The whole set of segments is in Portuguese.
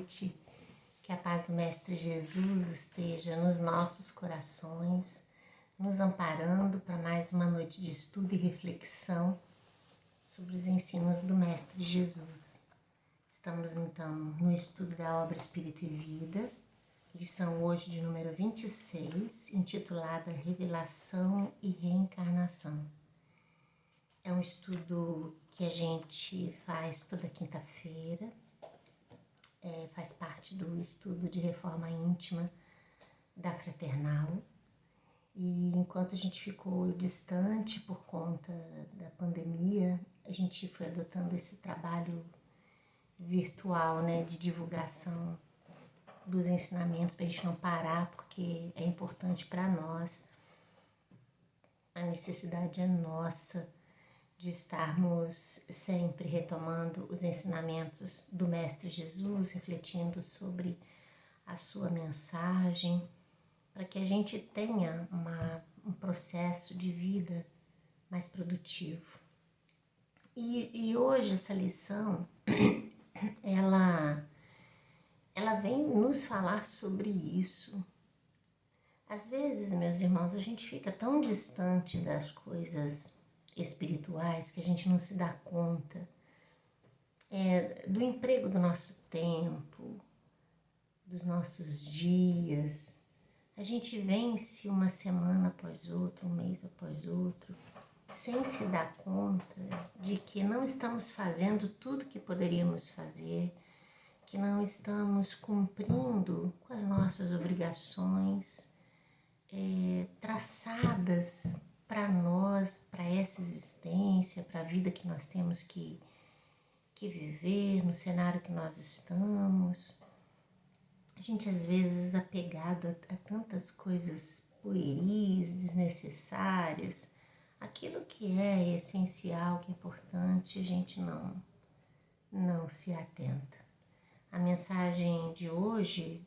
noite, que a paz do Mestre Jesus esteja nos nossos corações, nos amparando para mais uma noite de estudo e reflexão sobre os ensinos do Mestre Jesus. Estamos então no estudo da obra Espírito e Vida, lição hoje de número 26, intitulada Revelação e Reencarnação. É um estudo que a gente faz toda quinta-feira, faz parte do estudo de reforma íntima da Fraternal. E enquanto a gente ficou distante por conta da pandemia, a gente foi adotando esse trabalho virtual, de divulgação dos ensinamentos, para a gente não parar, porque é importante para nós. A necessidade é nossa de estarmos sempre retomando os ensinamentos do Mestre Jesus, refletindo sobre a sua mensagem, para que a gente tenha um processo de vida mais produtivo. E hoje essa lição, ela vem nos falar sobre isso. Às vezes, meus irmãos, a gente fica tão distante das coisas espirituais que a gente não se dá conta do emprego do nosso tempo, dos nossos dias. A gente vence uma semana após outra, um mês após outro, sem se dar conta de que não estamos fazendo tudo que poderíamos fazer, que não estamos cumprindo com as nossas obrigações traçadas para nós, para essa existência, para a vida que nós temos que viver, no cenário que nós estamos. A gente às vezes apegado a tantas coisas pueris, desnecessárias, aquilo que é essencial, que é importante, a gente não se atenta. A mensagem de hoje,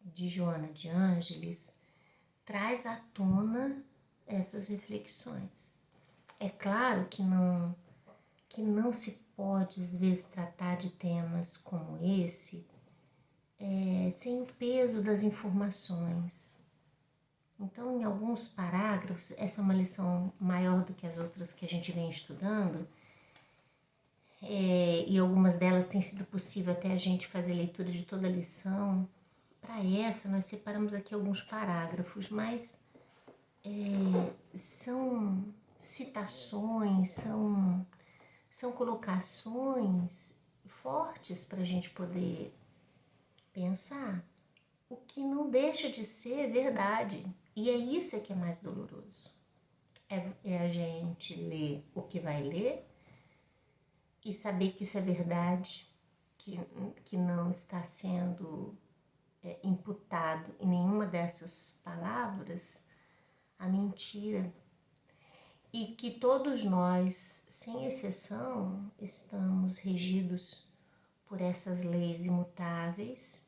de Joana de Ângeles, traz à tona essas reflexões. É claro que não se pode, às vezes, tratar de temas como esse sem o peso das informações. Então, em alguns parágrafos, essa é uma lição maior do que as outras que a gente vem estudando, e algumas delas tem sido possível até a gente fazer leitura de toda a lição. Para essa, nós separamos aqui alguns parágrafos, mas são citações, são colocações fortes para a gente poder pensar, o que não deixa de ser verdade. E é isso que é mais doloroso. É a gente ler o que vai ler e saber que isso é verdade, que não está sendo imputado em nenhuma dessas palavras a mentira. E que todos nós, sem exceção, estamos regidos por essas leis imutáveis,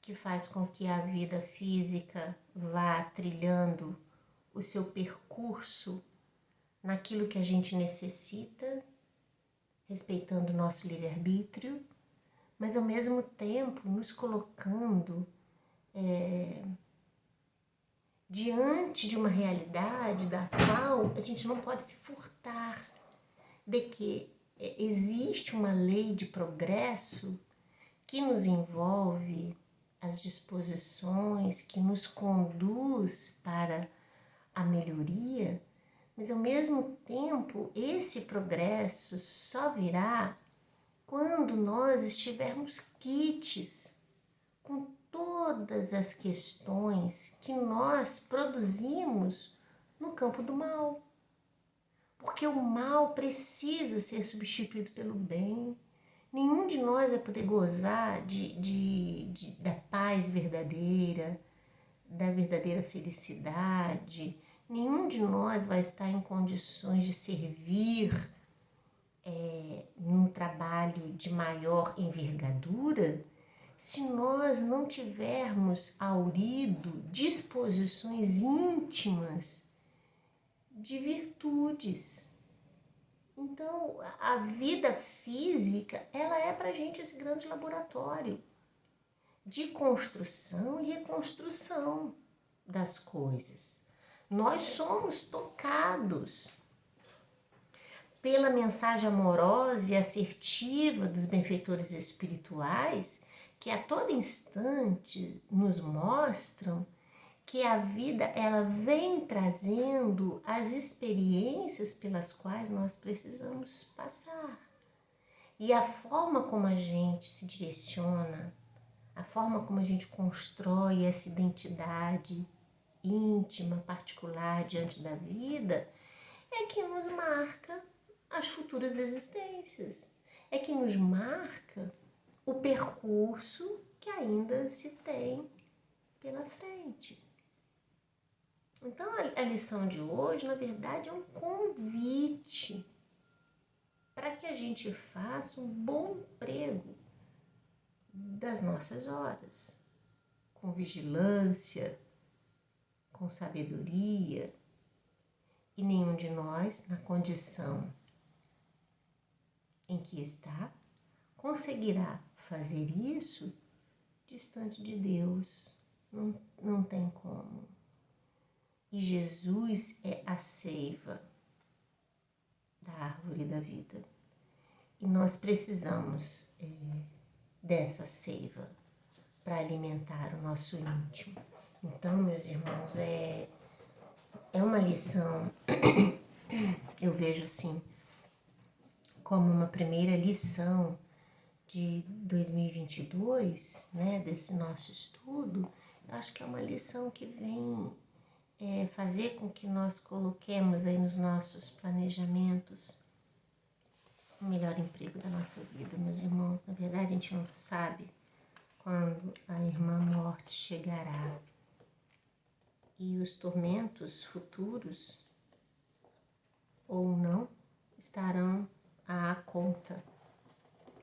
que faz com que a vida física vá trilhando o seu percurso naquilo que a gente necessita, respeitando o nosso livre-arbítrio, mas ao mesmo tempo nos colocando diante de uma realidade da qual a gente não pode se furtar, de que existe uma lei de progresso que nos envolve as disposições, que nos conduz para a melhoria, mas ao mesmo tempo esse progresso só virá quando nós estivermos quites com todas as questões que nós produzimos no campo do mal. Porque o mal precisa ser substituído pelo bem. Nenhum de nós vai poder gozar da paz verdadeira, da verdadeira felicidade. Nenhum de nós vai estar em condições de servir num trabalho de maior envergadura se nós não tivermos aurido disposições íntimas de virtudes. Então, a vida física, ela é para a gente esse grande laboratório de construção e reconstrução das coisas. Nós somos tocados pela mensagem amorosa e assertiva dos benfeitores espirituais, que a todo instante nos mostram que a vida ela vem trazendo as experiências pelas quais nós precisamos passar. E a forma como a gente se direciona, a forma como a gente constrói essa identidade íntima, particular diante da vida, é que nos marca as futuras existências. É que nos marca o percurso que ainda se tem pela frente. Então, a lição de hoje, na verdade, é um convite para que a gente faça um bom emprego das nossas horas, com vigilância, com sabedoria, e nenhum de nós, na condição em que está, conseguirá fazer isso distante de Deus. Não tem como. E Jesus é a seiva da árvore da vida. E nós precisamos dessa seiva para alimentar o nosso íntimo. Então, meus irmãos, é uma lição, eu vejo assim, como uma primeira lição de 2022, né, desse nosso estudo. Eu acho que é uma lição que vem fazer com que nós coloquemos aí nos nossos planejamentos o melhor emprego da nossa vida, meus irmãos. Na verdade, a gente não sabe quando a irmã morte chegará. E os tormentos futuros, ou não, estarão à conta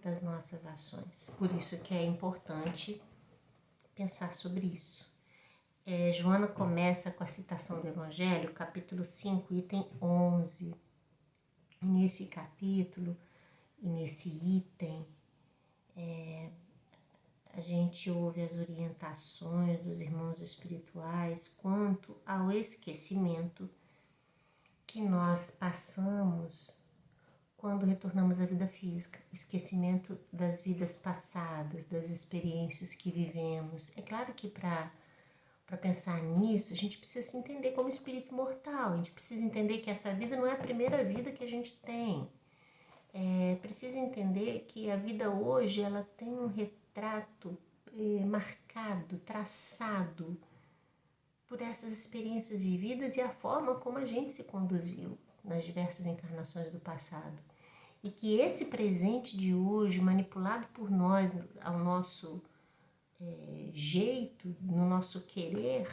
das nossas ações. Por isso que é importante pensar sobre isso. Joana começa com a citação do Evangelho, capítulo 5, item 11. Nesse capítulo e nesse item, a gente ouve as orientações dos irmãos espirituais quanto ao esquecimento que nós passamos quando retornamos à vida física, o esquecimento das vidas passadas, das experiências que vivemos. É claro que para pensar nisso, a gente precisa se entender como espírito imortal, a gente precisa entender que essa vida não é a primeira vida que a gente tem. Precisa entender que a vida hoje ela tem um retrato marcado, traçado por essas experiências vividas e a forma como a gente se conduziu nas diversas encarnações do passado. E que esse presente de hoje, manipulado por nós ao nosso jeito, no nosso querer,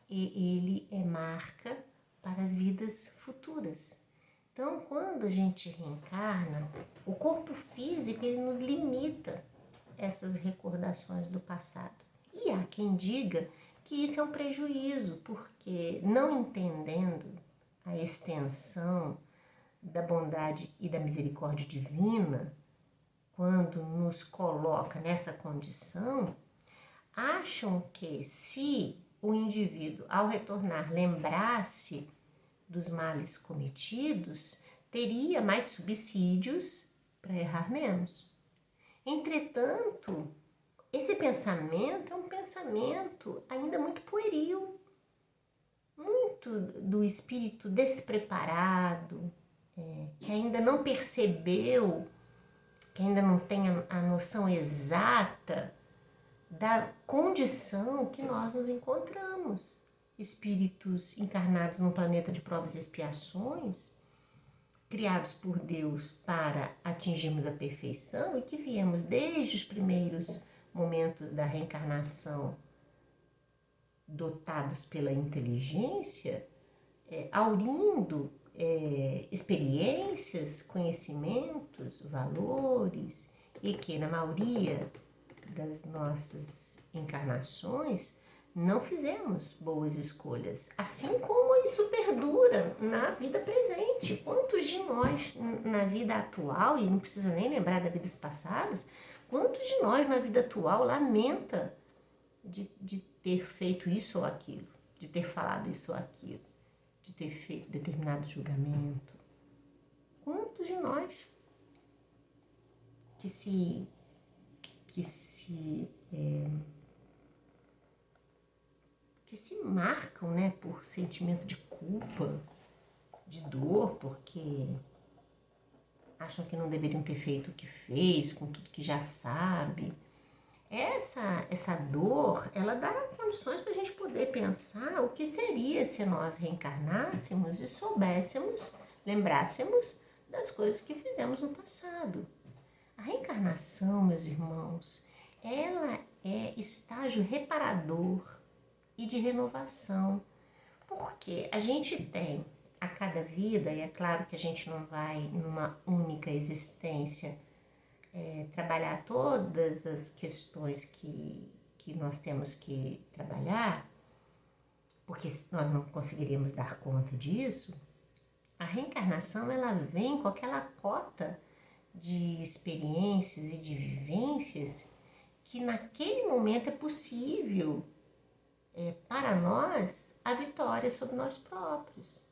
ele é marca para as vidas futuras. Então, quando a gente reencarna, o corpo físico ele nos limita essas recordações do passado. E há quem diga que isso é um prejuízo, porque não entendendo a extensão da bondade e da misericórdia divina, quando nos coloca nessa condição, acham que se o indivíduo, ao retornar, lembrasse dos males cometidos, teria mais subsídios para errar menos. Entretanto, esse pensamento é um pensamento ainda muito pueril, muito do espírito despreparado, que ainda não percebeu, que ainda não tem a noção exata da condição que nós nos encontramos. Espíritos encarnados num planeta de provas e expiações, criados por Deus para atingirmos a perfeição e que viemos desde os primeiros momentos da reencarnação dotados pela inteligência, aurindo experiências, conhecimentos, valores, e que na maioria das nossas encarnações não fizemos boas escolhas. Assim como isso perdura na vida presente. Quantos de nós na vida atual, e não precisa nem lembrar das vidas passadas, quantos de nós na vida atual lamenta de ter feito isso ou aquilo, de ter falado isso ou aquilo, de ter feito determinado julgamento? Quantos de nós que se marcam, né, por sentimento de culpa, de dor, porque acham que não deveriam ter feito o que fez, com tudo que já sabe. Essa dor, ela dá condições para a gente poder pensar o que seria se nós reencarnássemos e soubéssemos, lembrássemos das coisas que fizemos no passado. A reencarnação, meus irmãos, ela é estágio reparador e de renovação, porque a gente tem a cada vida, e é claro que a gente não vai numa única existência trabalhar todas as questões que nós temos que trabalhar, porque nós não conseguiríamos dar conta disso. A reencarnação, ela vem com aquela cota de experiências e de vivências que naquele momento é possível para nós a vitória sobre nós próprios.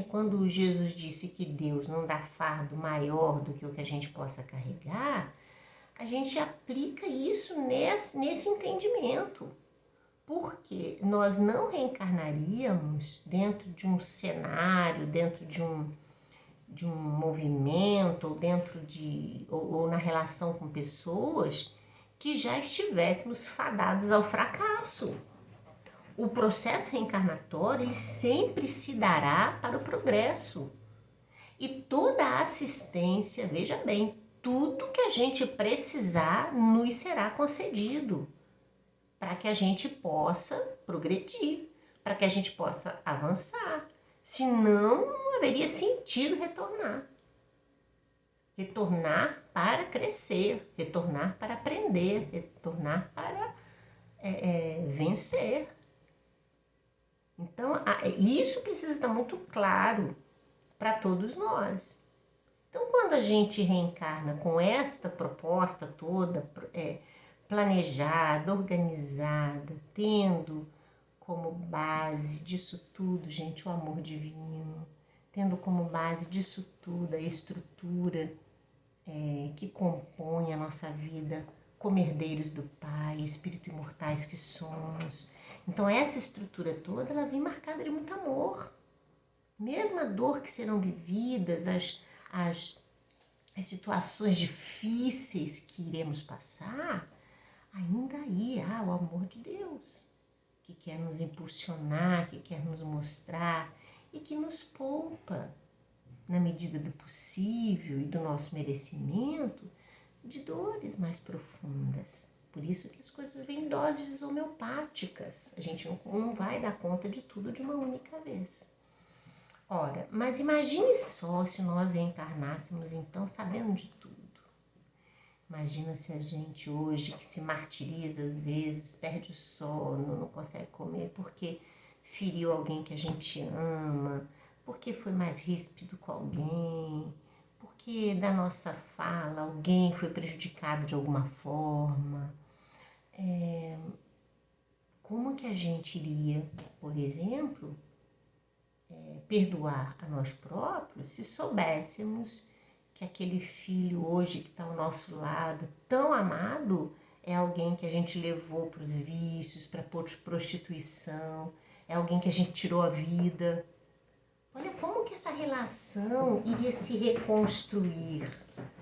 Quando Jesus disse que Deus não dá fardo maior do que o que a gente possa carregar, a gente aplica isso nesse entendimento. Porque nós não reencarnaríamos dentro de um cenário, dentro de um movimento, ou na relação com pessoas que já estivéssemos fadados ao fracasso. O processo reencarnatório ele sempre se dará para o progresso. E toda a assistência, veja bem, tudo que a gente precisar nos será concedido para que a gente possa progredir, para que a gente possa avançar. Senão, não haveria sentido retornar. Retornar para crescer, retornar para aprender, retornar para vencer. Então, isso precisa estar muito claro para todos nós. Então, quando a gente reencarna com esta proposta toda planejada, organizada, tendo como base disso tudo, gente, o amor divino, tendo como base disso tudo a estrutura que compõe a nossa vida como herdeiros do Pai, espírito imortais que somos. Então essa estrutura toda, ela vem marcada de muito amor. Mesmo a dor que serão vividas, as situações difíceis que iremos passar, ainda aí há o amor de Deus, que quer nos impulsionar, que quer nos mostrar e que nos poupa, na medida do possível e do nosso merecimento, de dores mais profundas. Por isso que as coisas vêm em doses homeopáticas. A gente não vai dar conta de tudo de uma única vez. Ora, mas imagine só se nós reencarnássemos então sabendo de tudo. Imagina se a gente hoje que se martiriza às vezes, perde o sono, não consegue comer porque feriu alguém que a gente ama, porque foi mais ríspido com alguém, porque da nossa fala alguém foi prejudicado de alguma forma. Como que a gente iria, por exemplo, perdoar a nós próprios se soubéssemos que aquele filho hoje que está ao nosso lado, tão amado, é alguém que a gente levou para os vícios, para a prostituição, é alguém que a gente tirou a vida. Olha como que essa relação iria se reconstruir,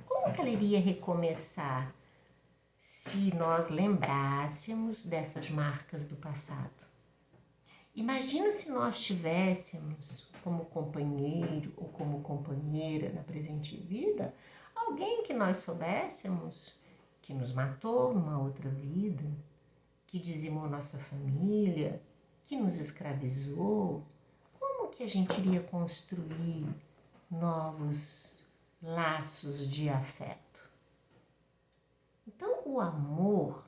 como que ela iria recomeçar se nós lembrássemos dessas marcas do passado. Imagina se nós tivéssemos como companheiro ou como companheira na presente vida alguém que nós soubéssemos que nos matou numa outra vida, que dizimou nossa família, que nos escravizou. Como que a gente iria construir novos laços de afeto? Então, o amor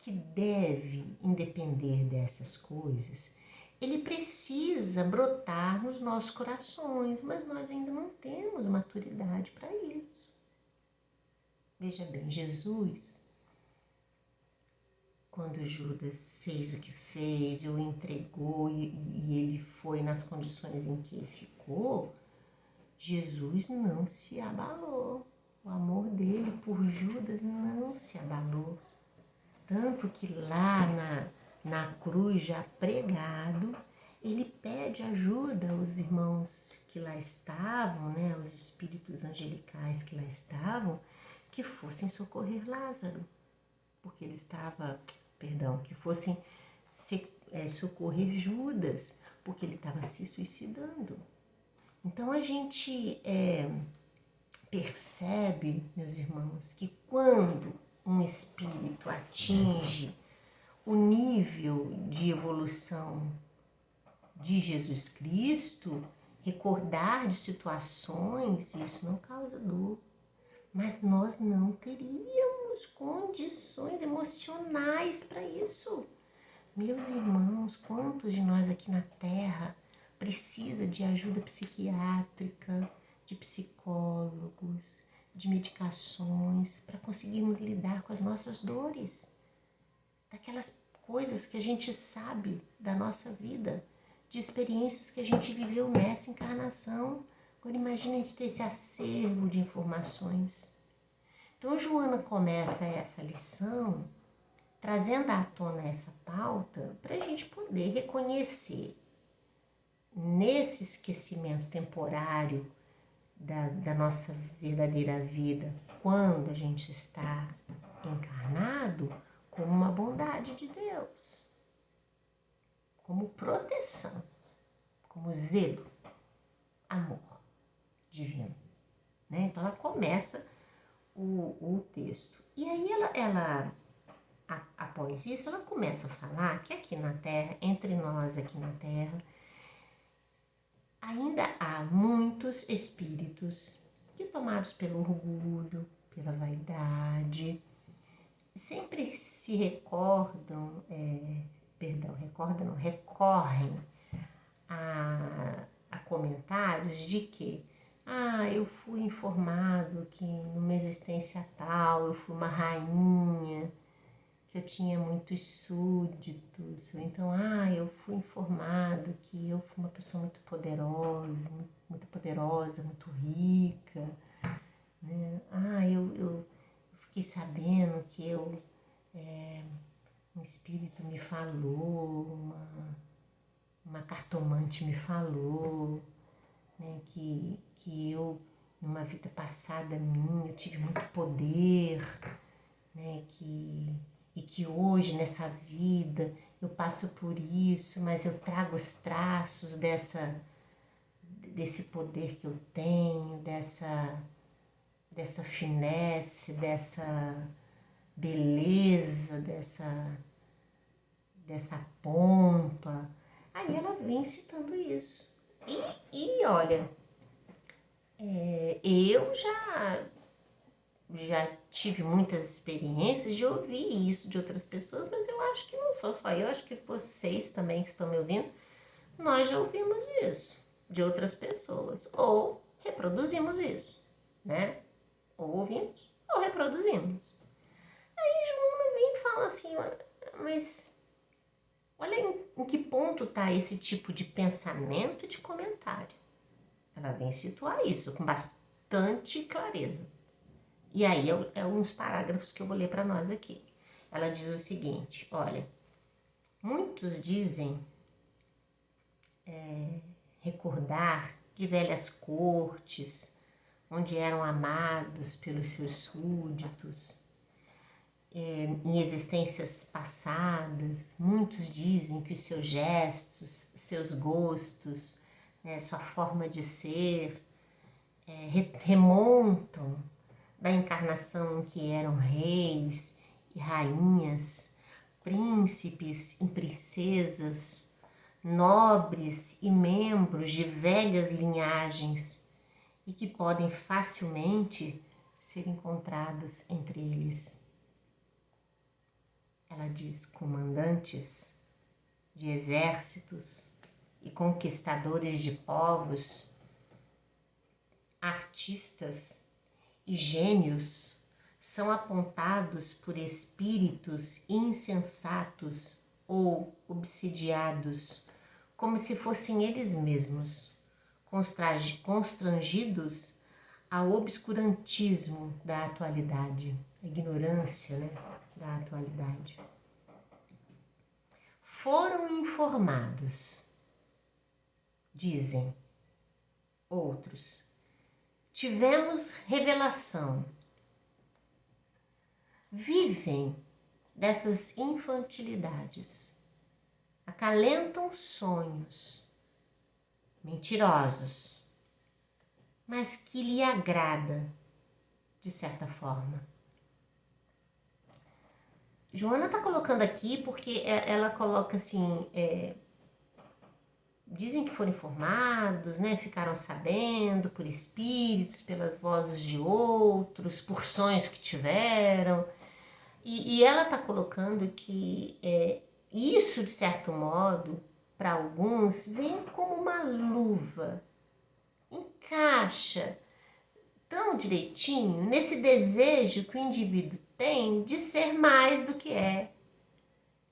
que deve independer dessas coisas, ele precisa brotar nos nossos corações, mas nós ainda não temos maturidade para isso. Veja bem, Jesus, quando Judas fez o que fez, o entregou e ele foi nas condições em que ficou, Jesus não se abalou. O amor dele por Judas não se abalou. Tanto que lá na cruz, já pregado, ele pede ajuda aos irmãos que lá estavam, né, aos espíritos angelicais que lá estavam, que fossem socorrer Lázaro, porque ele estava, que fossem socorrer Judas, porque ele estava se suicidando. Então a gente percebe, meus irmãos, que quando um espírito atinge o nível de evolução de Jesus Cristo, recordar de situações, isso não causa dor, mas nós não teríamos condições emocionais para isso. Meus irmãos, quantos de nós aqui na Terra precisa de ajuda psiquiátrica, de psicólogos, de medicações para conseguirmos lidar com as nossas dores, daquelas coisas que a gente sabe da nossa vida, de experiências que a gente viveu nessa encarnação. Agora imagina a gente ter esse acervo de informações. Então Joana começa essa lição trazendo à tona essa pauta para a gente poder reconhecer nesse esquecimento temporário da nossa verdadeira vida, quando a gente está encarnado, como uma bondade de Deus, como proteção, como zelo, amor divino. Né? Então ela começa o texto. E aí ela após isso, ela começa a falar que aqui na Terra, entre nós aqui na Terra, ainda há muitos espíritos que, tomados pelo orgulho, pela vaidade, sempre se recorrem a comentários de que eu fui informado que numa existência tal eu fui uma rainha, que eu tinha muitos súditos, então, eu fui informado que eu fui uma pessoa muito poderosa, muito rica, né? Eu fiquei sabendo que um espírito me falou, uma cartomante me falou, né, que eu, numa vida passada minha, eu tive muito poder, né, e que hoje, nessa vida, eu passo por isso, mas eu trago os traços desse poder que eu tenho, dessa finesse, dessa beleza, dessa pompa. Aí ela vem citando isso. E olha, eu já tive muitas experiências de ouvir isso de outras pessoas, mas eu acho que não sou só eu, acho que vocês também que estão me ouvindo, nós já ouvimos isso de outras pessoas, ou reproduzimos isso, né? Ou ouvimos, ou reproduzimos. Aí Joana vem e fala assim, mas olha em que ponto está esse tipo de pensamento e de comentário. Ela vem situar isso com bastante clareza. E aí é uns parágrafos que eu vou ler para nós aqui. Ela diz o seguinte, olha, muitos dizem recordar de velhas cortes, onde eram amados pelos seus súditos, em existências passadas. Muitos dizem que os seus gestos, seus gostos, sua forma de ser, remontam da encarnação em que eram reis e rainhas, príncipes e princesas, nobres e membros de velhas linhagens e que podem facilmente ser encontrados entre eles. ela diz comandantes de exércitos e conquistadores de povos, artistas e gênios são apontados por espíritos insensatos ou obsidiados, como se fossem eles mesmos, constrangidos ao obscurantismo da atualidade, a ignorância, né, da atualidade. Foram informados, dizem outros. Tivemos revelação. Vivem dessas infantilidades, acalentam sonhos mentirosos, mas que lhe agrada de certa forma. Joana está colocando aqui porque ela coloca assim, dizem que foram informados, né? Ficaram sabendo por espíritos, pelas vozes de outros, por sonhos que tiveram. E ela está colocando que isso, de certo modo, para alguns, vem como uma luva, encaixa tão direitinho nesse desejo que o indivíduo tem de ser mais do que é,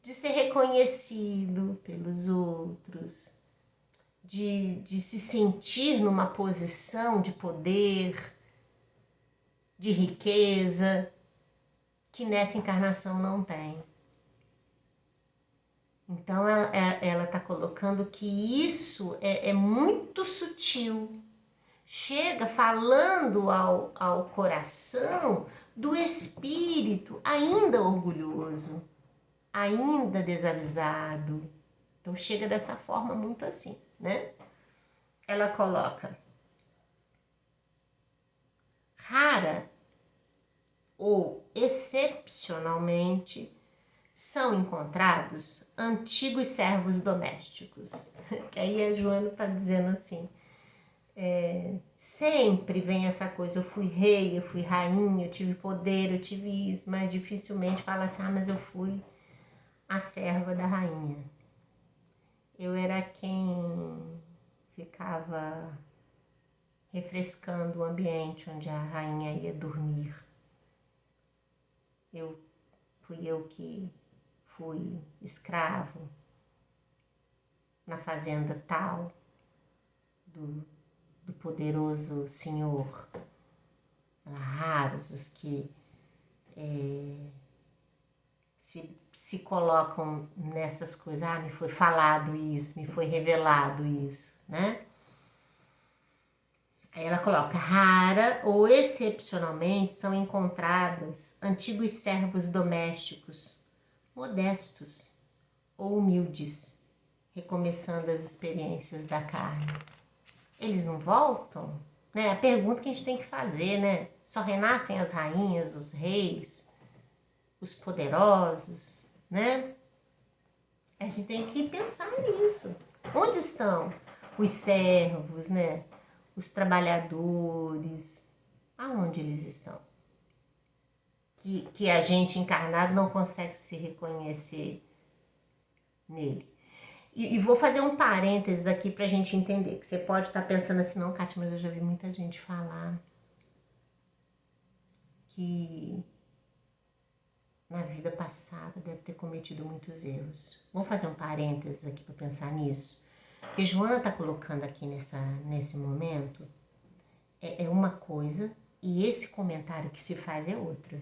de ser reconhecido pelos outros, de se sentir numa posição de poder, de riqueza, que nessa encarnação não tem. Então ela está colocando que isso é muito sutil, chega falando ao coração do espírito ainda orgulhoso, ainda desavisado. Então chega dessa forma muito assim, né? Ela coloca: rara ou excepcionalmente são encontrados antigos servos domésticos. Que aí a Joana está dizendo assim, sempre vem essa coisa, eu fui rei, eu fui rainha, eu tive poder, eu tive isso, mas dificilmente fala assim, mas eu fui a serva da rainha. Eu era quem ficava refrescando o ambiente onde a rainha ia dormir. Fui eu que fui escravo na fazenda tal do poderoso senhor. Raros os que se colocam nessas coisas. Me foi falado isso, me foi revelado isso, né? Aí ela coloca: rara ou excepcionalmente são encontradas antigos servos domésticos, modestos ou humildes, recomeçando as experiências da carne. Eles não voltam? Né? A pergunta que a gente tem que fazer, né? Só renascem as rainhas, os reis, os poderosos, né? A gente tem que pensar nisso. Onde estão os servos, né? Os trabalhadores? Aonde eles estão? Que a gente encarnado não consegue se reconhecer nele. E vou fazer um parênteses aqui pra gente entender, que você pode estar pensando assim, não, Kátia, mas eu já vi muita gente falar que na vida passada deve ter cometido muitos erros. Vamos fazer um parênteses aqui para pensar nisso. O que Joana está colocando aqui nesse momento é uma coisa e esse comentário que se faz é outra.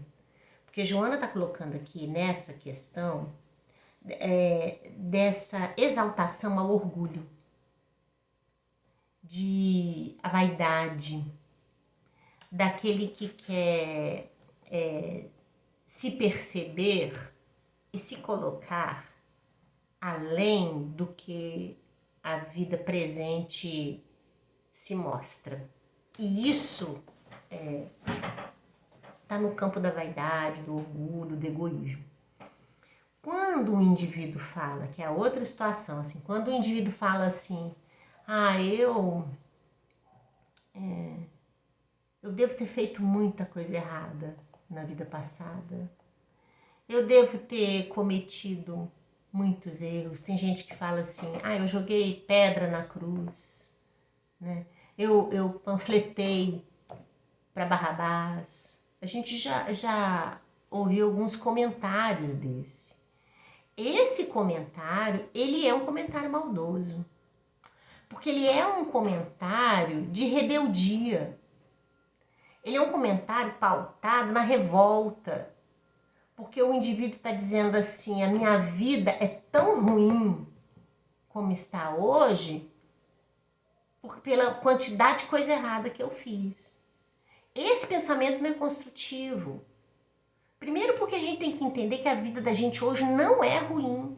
Porque Joana está colocando aqui nessa questão dessa exaltação ao orgulho, a vaidade, daquele que quer se perceber e se colocar além do que a vida presente se mostra. E isso está no campo da vaidade, do orgulho, do egoísmo. Quando um indivíduo fala, que é a outra situação, assim, quando o indivíduo fala assim, eu devo ter feito muita coisa errada na vida passada. Eu devo ter cometido muitos erros. Tem gente que fala assim, eu joguei pedra na cruz, né? Eu panfletei para Barrabás. A gente já ouviu alguns comentários desse. Esse comentário, ele é um comentário maldoso, porque ele é um comentário de rebeldia. Ele é um comentário pautado na revolta, porque o indivíduo está dizendo assim, a minha vida é tão ruim como está hoje, pela quantidade de coisa errada que eu fiz. Esse pensamento não é construtivo. Primeiro porque a gente tem que entender que a vida da gente hoje não é ruim.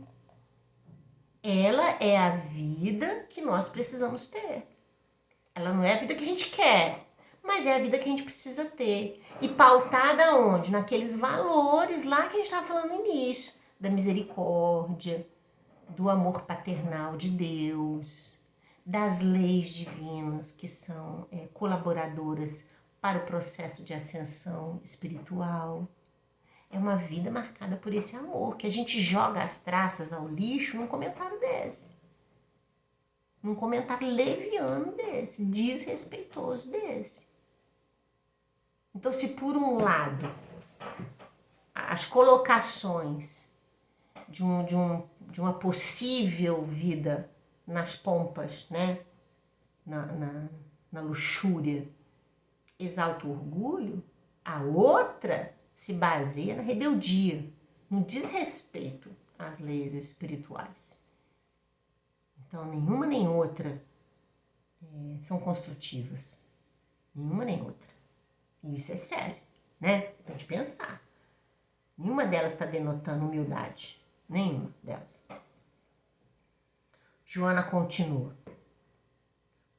Ela é a vida que nós precisamos ter. Ela não é a vida que a gente quer, mas é a vida que a gente precisa ter. E pautada onde? Naqueles valores lá que a gente estava falando no início. Da misericórdia, do amor paternal de Deus, das leis divinas que são colaboradoras para o processo de ascensão espiritual. É uma vida marcada por esse amor, que a gente joga as traças ao lixo num comentário desse. Num comentário leviano desse, desrespeitoso desse. Então, se por um lado, as colocações de uma possível vida nas pompas, né? na luxúria, exalta o orgulho, a outra se baseia na rebeldia, no desrespeito às leis espirituais. Então, nenhuma nem outra são construtivas. Nenhuma nem outra. E isso é sério, né? Tem que pensar. Nenhuma delas está denotando humildade. Nenhuma delas. Joana continua.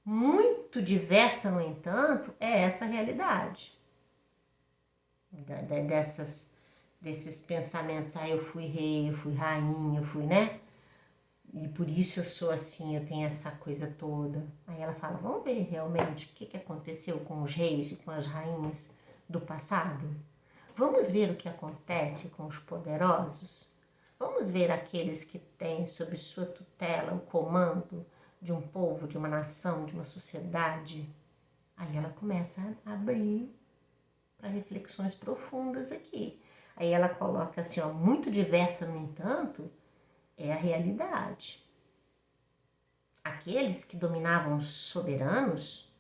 Muito diversa, no entanto, é essa realidade. Desses pensamentos, eu fui rei, eu fui rainha, eu fui, né? E por isso eu sou assim, eu tenho essa coisa toda. Aí ela fala, vamos ver realmente o que aconteceu com os reis e com as rainhas do passado? Vamos ver o que acontece com os poderosos? Vamos ver aqueles que têm sob sua tutela o comando de um povo, de uma nação, de uma sociedade? Aí ela começa a abrir para reflexões profundas aqui. Aí ela coloca assim, muito diversa, no entanto, é a realidade. Aqueles que dominavam os soberanos,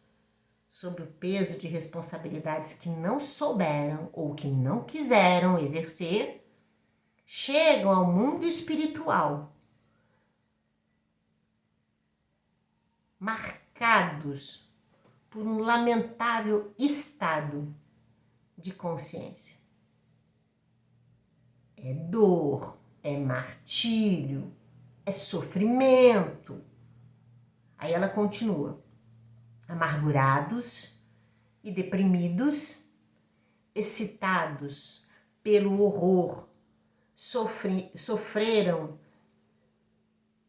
sob o peso de responsabilidades que não souberam ou que não quiseram exercer, chegam ao mundo espiritual marcados por um lamentável estado de consciência. É dor, é martírio, é sofrimento. Aí ela continua. Amargurados e deprimidos, excitados pelo horror, sofreram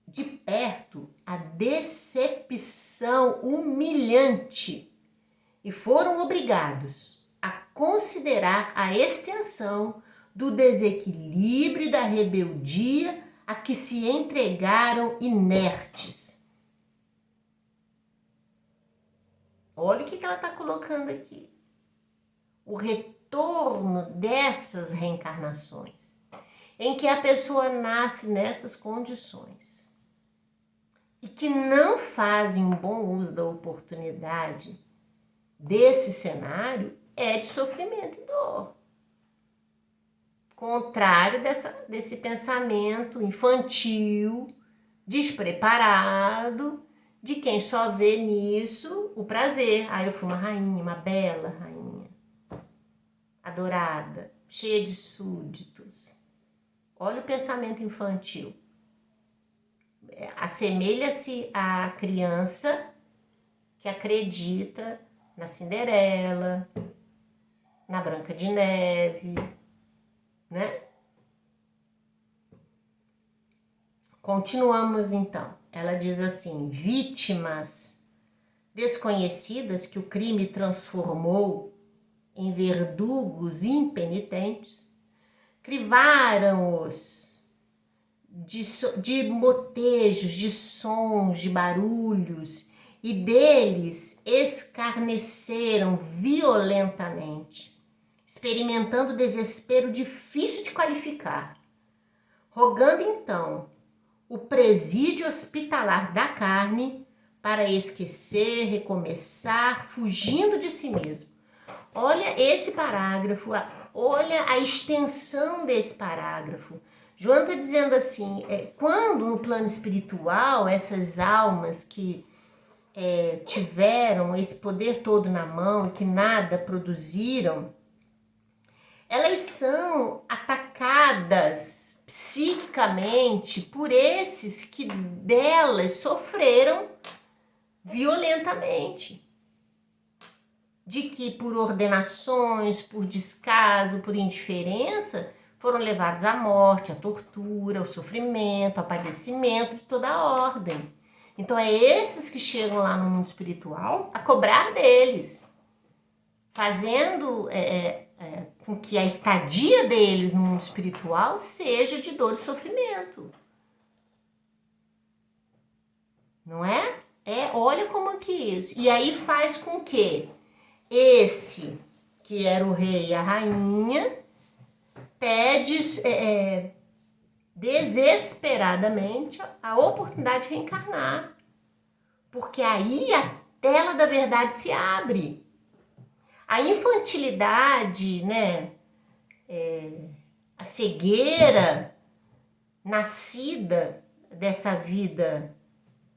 de perto a decepção humilhante e foram obrigados a considerar a extensão do desequilíbrio e da rebeldia a que se entregaram inertes. Olha o que ela está colocando aqui. O retorno dessas reencarnações, em que a pessoa nasce nessas condições e que não fazem um bom uso da oportunidade desse cenário, é de sofrimento e dor. Contrário desse pensamento infantil, despreparado, de quem só vê nisso o prazer. Eu fui uma rainha, uma bela rainha, adorada, cheia de súditos. Olha o pensamento infantil. Assemelha-se à criança que acredita na Cinderela, na Branca de Neve, né? Continuamos então. Ela diz assim, vítimas desconhecidas que o crime transformou em verdugos impenitentes, Crivaram-os de motejos, de sons, de barulhos, e deles escarneceram violentamente, experimentando desespero difícil de qualificar, rogando então o presídio hospitalar da carne para esquecer, recomeçar, fugindo de si mesmo. Olha esse parágrafo, olha a extensão desse parágrafo. João está dizendo assim, quando no plano espiritual essas almas que tiveram esse poder todo na mão e que nada produziram, elas são atacadas psiquicamente por esses que delas sofreram violentamente. De que por ordenações, por descaso, por indiferença, foram levados à morte, à tortura, ao sofrimento, ao padecimento de toda a ordem. Então é esses que chegam lá no mundo espiritual a cobrar deles, fazendo com que a estadia deles no mundo espiritual seja de dor e sofrimento. Não é? Olha como é que isso. E aí faz com que esse, que era o rei e a rainha, pede desesperadamente a oportunidade de reencarnar. Porque aí a tela da verdade se abre. A infantilidade, né, a cegueira nascida dessa vida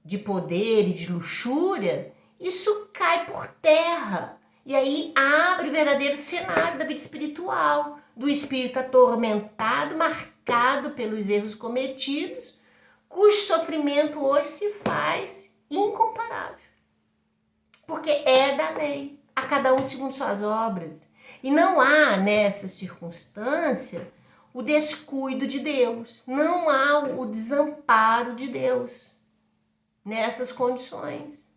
de poder e de luxúria, isso cai por terra. E aí abre o verdadeiro cenário da vida espiritual, do espírito atormentado, marcado pelos erros cometidos, cujo sofrimento hoje se faz incomparável. Porque é da lei, a cada um segundo suas obras. E não há nessa circunstância o descuido de Deus, não há o desamparo de Deus nessas condições.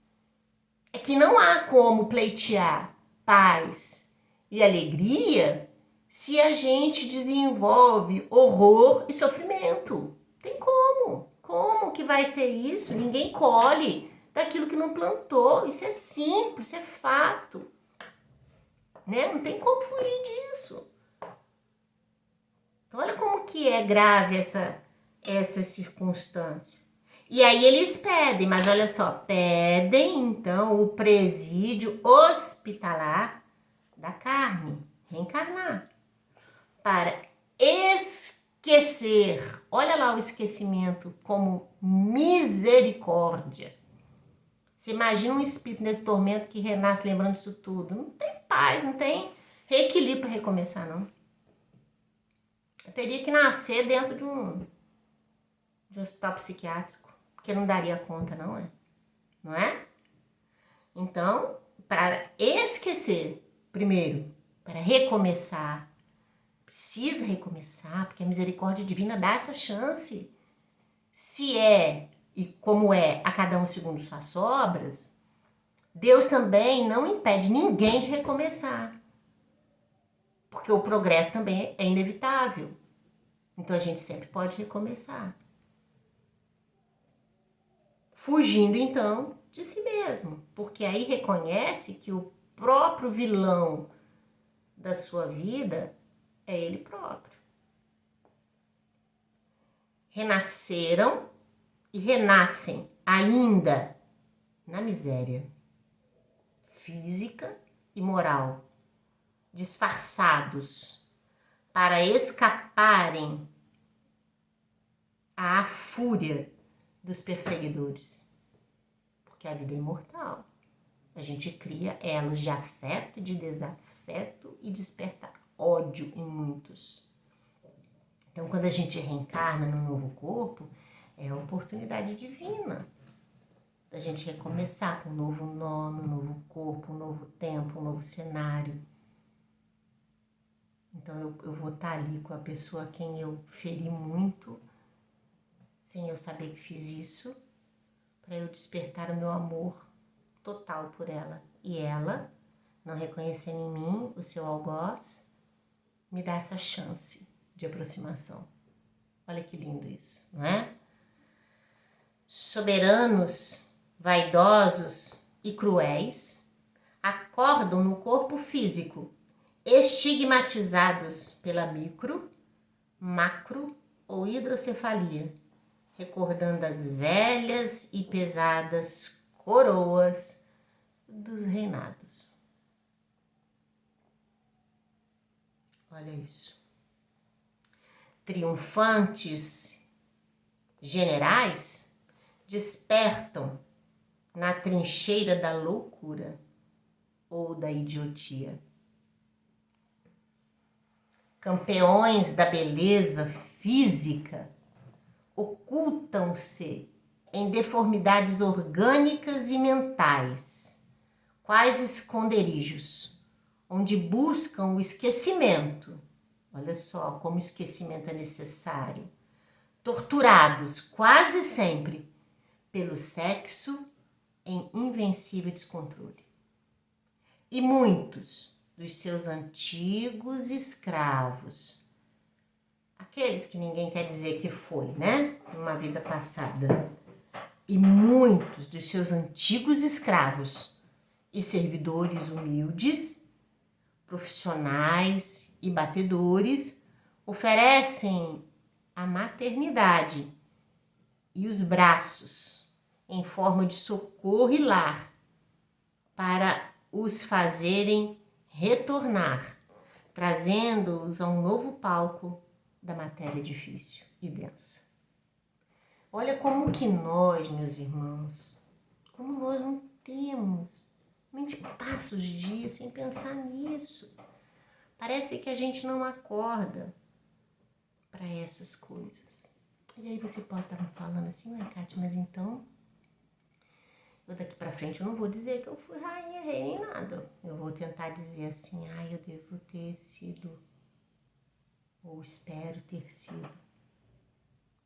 É que não há como pleitear paz e alegria se a gente desenvolve horror e sofrimento. Tem como? Como que vai ser isso? Ninguém colhe daquilo que não plantou. Isso é simples, isso é fato. Né? Não tem como fugir disso. Então, olha como que é grave essa circunstância. E aí eles pedem, mas olha só, pedem então o presídio hospitalar da carne, reencarnar, para esquecer. Olha lá o esquecimento como misericórdia. Você imagina um espírito nesse tormento que renasce lembrando disso tudo. Não tem paz, não tem reequilíbrio para recomeçar, não. Eu teria que nascer dentro de um hospital psiquiátrico. Porque não daria conta, não é? Então, para esquecer, primeiro, para recomeçar, precisa recomeçar, porque a misericórdia divina dá essa chance. Se é e como é a cada um segundo suas obras, Deus também não impede ninguém de recomeçar. Porque o progresso também é inevitável. Então a gente sempre pode recomeçar. Fugindo, então, de si mesmo, porque aí reconhece que o próprio vilão da sua vida é ele próprio. Renasceram e renascem ainda na miséria física e moral, disfarçados para escaparem à fúria dos perseguidores, porque a vida é imortal. A gente cria elos de afeto, de desafeto e desperta ódio em muitos. Então, quando a gente reencarna no novo corpo, é a oportunidade divina da gente recomeçar com um novo nome, um novo corpo, um novo tempo, um novo cenário. Então, eu vou estar ali com a pessoa a quem eu feri muito, sem eu saber que fiz isso, para eu despertar o meu amor total por ela. E ela, não reconhecendo em mim o seu algoz, me dá essa chance de aproximação. Olha que lindo isso, não é? Soberanos, vaidosos e cruéis acordam no corpo físico, estigmatizados pela micro, macro ou hidrocefalia, recordando as velhas e pesadas coroas dos reinados. Olha isso. Triunfantes generais despertam na trincheira da loucura ou da idiotia. Campeões da beleza física ocultam-se em deformidades orgânicas e mentais, quais esconderijos, onde buscam o esquecimento. Olha só como o esquecimento é necessário. Torturados quase sempre pelo sexo em invencível descontrole. E muitos dos seus antigos escravos, aqueles que ninguém quer dizer que foi, né? Numa vida passada. E muitos dos seus antigos escravos e servidores humildes, profissionais e batedores, oferecem a maternidade e os braços em forma de socorro e lar para os fazerem retornar, trazendo-os a um novo palco da matéria difícil e densa. Olha como que nós, meus irmãos, como nós não temos, a gente passa os dias sem pensar nisso. Parece que a gente não acorda para essas coisas. E aí você pode estar me falando assim, Kátia, mas então, eu daqui para frente eu não vou dizer que eu fui rainha, rei, nem nada. Eu vou tentar dizer assim, eu devo ter sido, ou espero ter sido,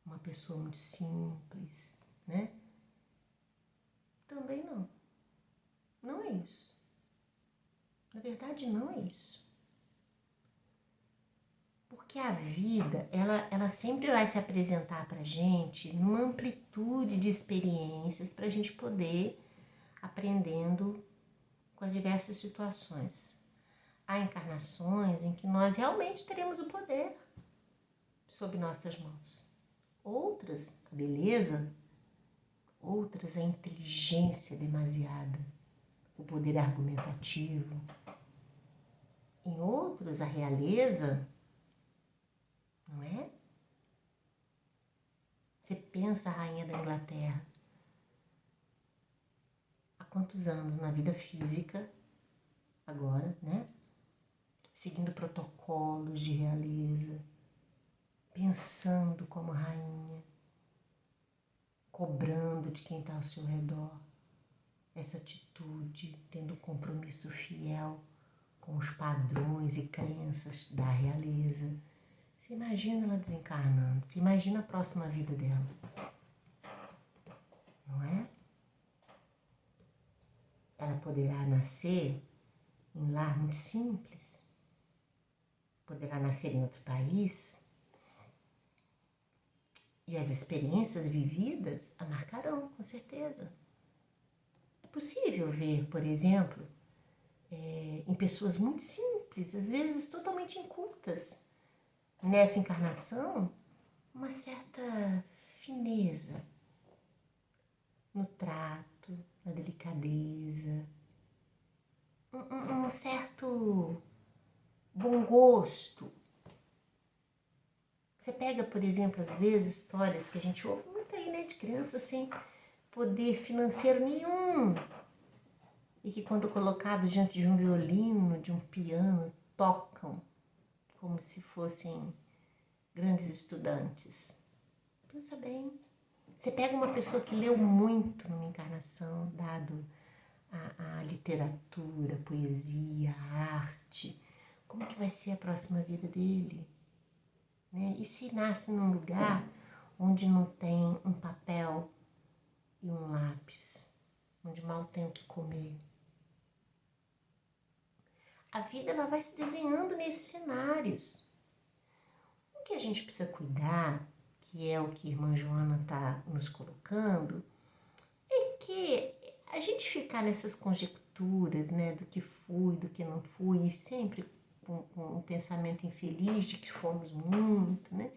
uma pessoa muito simples, né? Também não. Não é isso. Na verdade, não é isso. Porque a vida, ela sempre vai se apresentar pra gente numa amplitude de experiências pra gente poder aprendendo com as diversas situações. Há encarnações em que nós realmente teremos o poder sob nossas mãos. Outras, a beleza, outras, a inteligência demasiada, o poder argumentativo. Em outros, a realeza, não é? Você pensa a rainha da Inglaterra, há quantos anos na vida física, agora, né? Seguindo protocolos de realeza, pensando como rainha, cobrando de quem está ao seu redor essa atitude, tendo um compromisso fiel com os padrões e crenças da realeza. Você imagina ela desencarnando, você imagina a próxima vida dela, não é? Ela poderá nascer em um lar muito simples, poderá nascer em outro país, e as experiências vividas a marcarão, com certeza. É possível ver, por exemplo, em pessoas muito simples, às vezes totalmente incultas, nessa encarnação, uma certa fineza no trato, na delicadeza, um certo bom gosto. Você pega, por exemplo, às vezes, histórias que a gente ouve muito aí, né, de crianças sem poder financeiro nenhum, e que quando colocados diante de um violino, de um piano, tocam como se fossem grandes estudantes. Pensa bem. Você pega uma pessoa que leu muito numa encarnação, dado a literatura, a poesia, a arte, como que vai ser a próxima vida dele? Né? E se nasce num lugar onde não tem um papel e um lápis, onde mal tem o que comer? A vida ela vai se desenhando nesses cenários. O que a gente precisa cuidar, que é o que a irmã Joana está nos colocando, é que a gente ficar nessas conjecturas, né, do que fui, do que não fui, e sempre com um pensamento infeliz de que fomos muito, né?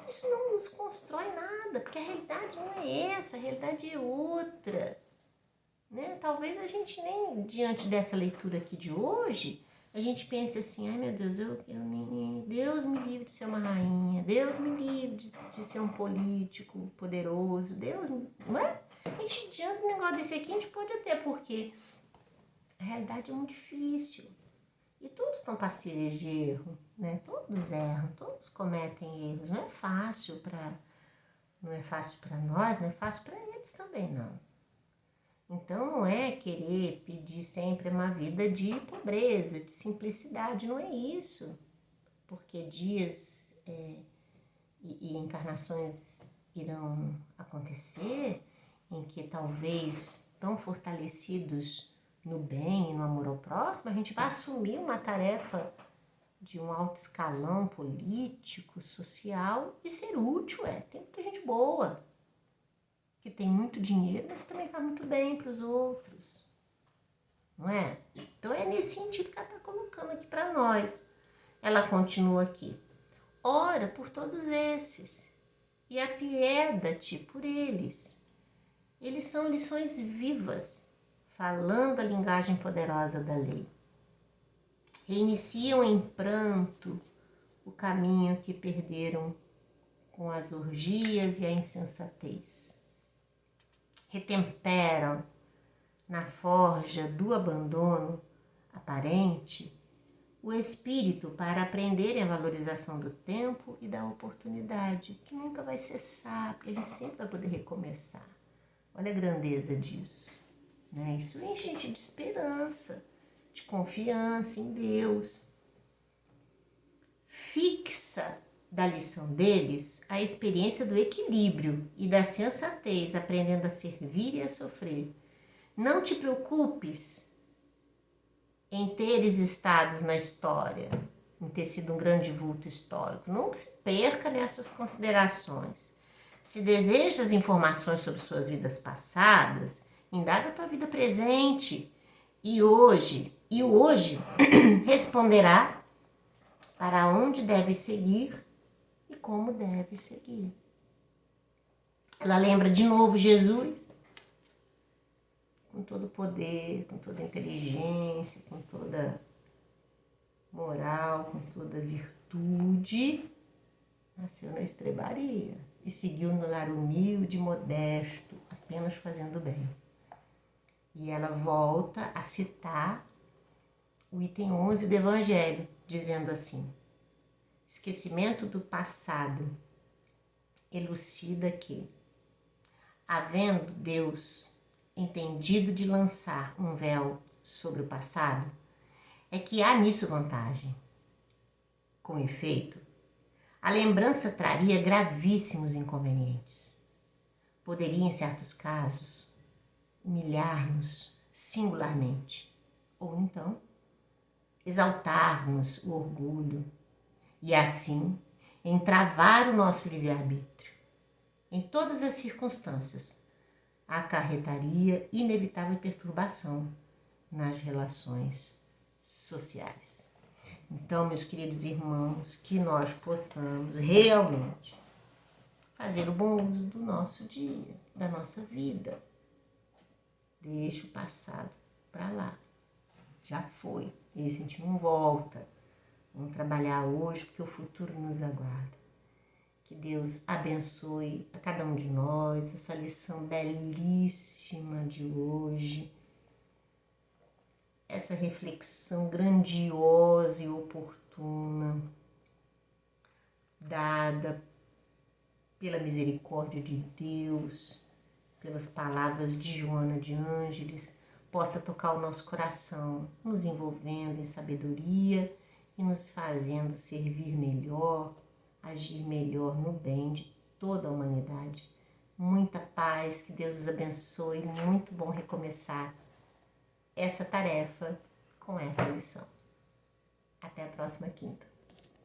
Isso não nos constrói nada, porque a realidade não é essa, a realidade é outra, né? Talvez a gente nem, diante dessa leitura aqui de hoje, a gente pense assim, ai meu Deus, Deus me livre de ser uma rainha, Deus me livre de ser um político poderoso, não é? A gente, diante de um negócio desse aqui, a gente pode até, porque a realidade é muito difícil. E todos estão passíveis de erro, né? Todos erram, todos cometem erros. Não é fácil para nós, não é fácil para eles também, não. Então não é querer pedir sempre uma vida de pobreza, de simplicidade, não é isso. Porque dias e encarnações irão acontecer em que talvez tão fortalecidos no bem e no amor ao próximo, a gente vai assumir uma tarefa de um alto escalão político, social e ser útil, Tem muita gente boa, que tem muito dinheiro, mas também faz muito bem para os outros, não é? Então é nesse sentido que ela está colocando aqui para nós. Ela continua aqui. Ora por todos esses e apieda-te por eles. Eles são lições vivas, falando a linguagem poderosa da lei. Reiniciam em pranto o caminho que perderam com as orgias e a insensatez. Retemperam na forja do abandono aparente o espírito para aprenderem a valorização do tempo e da oportunidade, que nunca vai cessar, porque a gente sempre vai poder recomeçar. Olha a grandeza disso, né? Isso enche a gente de esperança, de confiança em Deus. Fixa da lição deles a experiência do equilíbrio e da sensatez, aprendendo a servir e a sofrer. Não te preocupes em teres estados na história, em ter sido um grande vulto histórico. Não se perca nessas considerações. Se desejas informações sobre suas vidas passadas, indaga a tua vida presente e o hoje responderá para onde deve seguir e como deve seguir. Ela lembra de novo Jesus, com todo o poder, com toda a inteligência, com toda moral, com toda virtude, nasceu na estrebaria e seguiu no lar humilde e modesto, apenas fazendo bem. E ela volta a citar o item 11 do Evangelho, dizendo assim: esquecimento do passado elucida que, havendo Deus entendido de lançar um véu sobre o passado, é que há nisso vantagem. Com efeito, a lembrança traria gravíssimos inconvenientes. Poderia, em certos casos, humilhar-nos singularmente, ou então exaltar-nos o orgulho e, assim, entravar o nosso livre-arbítrio. Em todas as circunstâncias, acarretaria inevitável perturbação nas relações sociais. Então, meus queridos irmãos, que nós possamos realmente fazer o bom uso do nosso dia, da nossa vida. Deixa o passado para lá. Já foi. Esse a gente não volta. Vamos trabalhar hoje porque o futuro nos aguarda. Que Deus abençoe a cada um de nós, essa lição belíssima de hoje. Essa reflexão grandiosa e oportuna, dada pela misericórdia de Deus, pelas palavras de Joana de Ângeles, possa tocar o nosso coração, nos envolvendo em sabedoria e nos fazendo servir melhor, agir melhor no bem de toda a humanidade. Muita paz, que Deus os abençoe, muito bom recomeçar essa tarefa com essa lição. Até a próxima quinta.